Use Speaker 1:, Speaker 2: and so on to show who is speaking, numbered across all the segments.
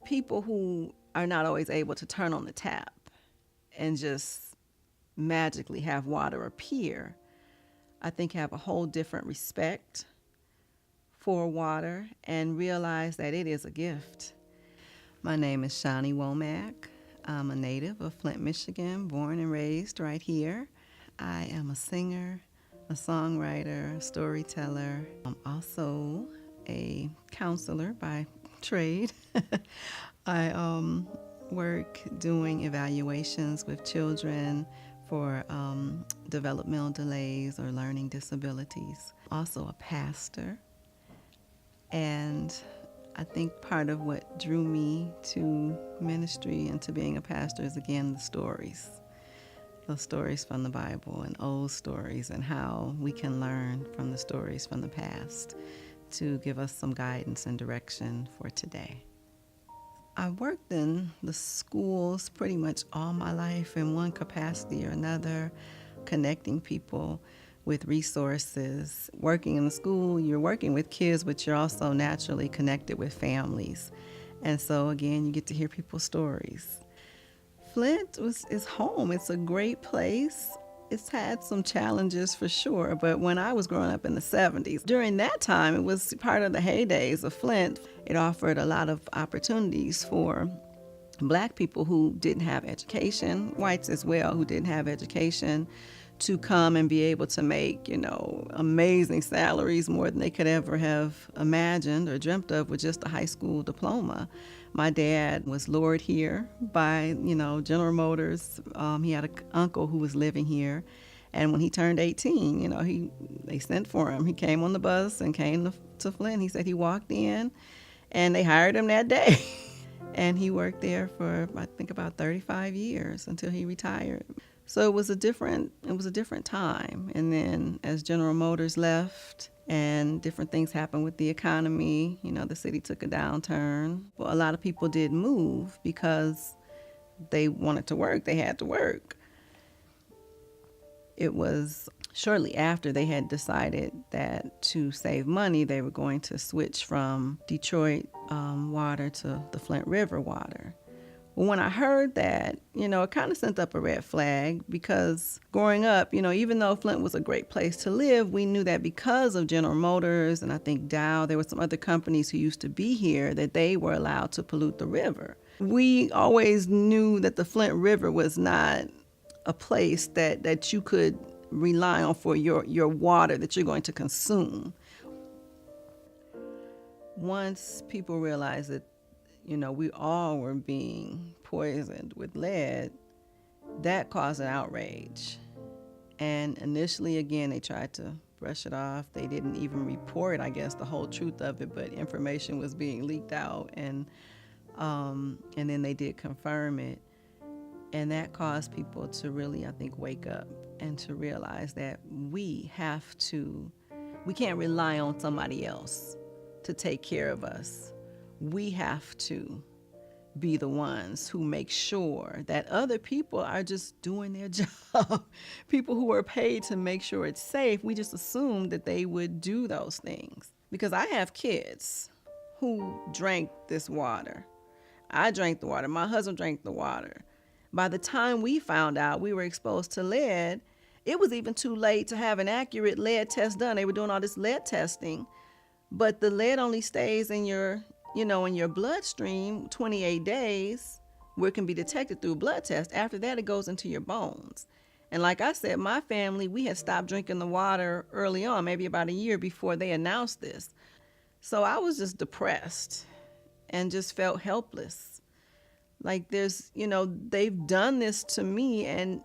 Speaker 1: people who are not always able to turn on the tap and just magically have water appear, I think have a whole different respect for water and realize that it is a gift. My name is Shani Womack. I'm a native of Flint, Michigan, born and raised right here. I am a singer, a songwriter, a storyteller. I'm also a counselor by trade. I work doing evaluations with children for developmental delays or learning disabilities. Also a pastor. And I think part of what drew me to ministry and to being a pastor is, again, the stories. Those stories from the Bible and old stories, and how we can learn from the stories from the past to give us some guidance and direction for today. I worked in the schools pretty much all my life in one capacity or another, connecting people with resources. Working in the school, you're working with kids, but you're also naturally connected with families. And so again, you get to hear people's stories. Flint is home. It's a great place. It's had some challenges for sure, but when I was growing up in the 70s, during that time, it was part of the heydays of Flint. It offered a lot of opportunities for Black people who didn't have education, whites as well who didn't have education, to come and be able to make, amazing salaries, more than they could ever have imagined or dreamt of with just a high school diploma. My dad was lured here by, General Motors. He had an uncle who was living here. And when he turned 18, they sent for him. He came on the bus and came to Flint. He said he walked in and they hired him that day. And he worked there for, I think, about 35 years until he retired. So it was a different time. And then as General Motors left and different things happened with the economy, the city took a downturn. Well, a lot of people did move because they wanted to work. They had to work. It was shortly after they had decided that to save money, they were going to switch from Detroit water to the Flint River water. Well, when I heard that, it kind of sent up a red flag, because growing up, even though Flint was a great place to live, we knew that because of General Motors and I think Dow, there were some other companies who used to be here, that they were allowed to pollute the river. We always knew that the Flint River was not a place that you could rely on for your water that you're going to consume. Once people realized that we all were being poisoned with lead, that caused an outrage. And initially, again, they tried to brush it off. They didn't even report, I guess, the whole truth of it, but information was being leaked out, and then they did confirm it. And that caused people to really, I think, wake up and to realize that we can't rely on somebody else to take care of us. We have to be the ones who make sure that other people are just doing their job. People who are paid to make sure it's safe, we just assumed that they would do those things. Because I have kids who drank this water. I drank the water. My husband drank the water. By the time we found out we were exposed to lead, it was even too late to have an accurate lead test done. They were doing all this lead testing, but the lead only stays in your bloodstream 28 days, where it can be detected through a blood test. After that, it goes into your bones. And like I said, my family, we had stopped drinking the water early on, maybe about a year before they announced this. So I was just depressed and just felt helpless. Like they've done this to me, and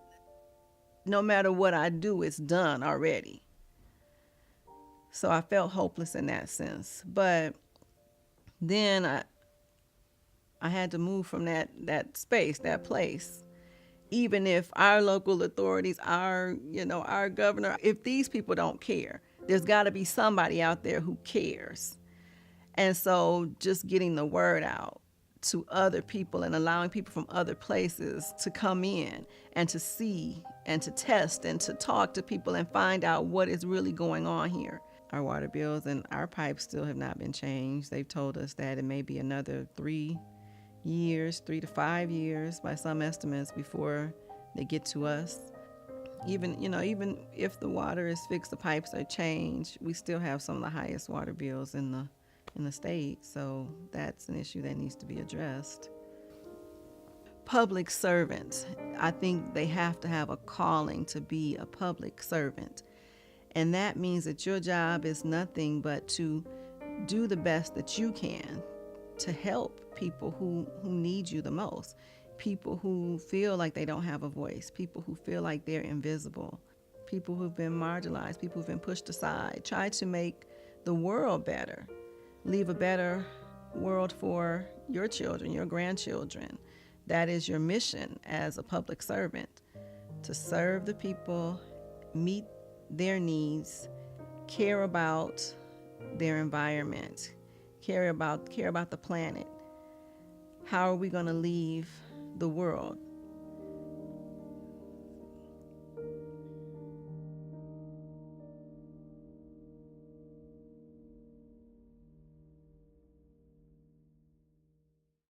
Speaker 1: no matter what I do, it's done already. So I felt hopeless in that sense. But then I had to move from that space, that place. Even if our local authorities, our governor, if these people don't care, there's got to be somebody out there who cares. And so just getting the word out to other people and allowing people from other places to come in and to see and to test and to talk to people and find out what is really going on here. Our water bills and our pipes still have not been changed. They've told us that it may be another 3 years, 3 to 5 years by some estimates, before they get to us. Even if the water is fixed, the pipes are changed, we still have some of the highest water bills in the state. So that's an issue that needs to be addressed. Public servant. I think they have to have a calling to be a public servant. And that means that your job is nothing but to do the best that you can to help people who need you the most. People who feel like they don't have a voice, people who feel like they're invisible, people who've been marginalized, people who've been pushed aside. Try to make the world better. Leave a better world for your children, your grandchildren. That is your mission as a public servant, to serve the people, meet their needs, care about their environment, care about the planet. How are we going to leave the world?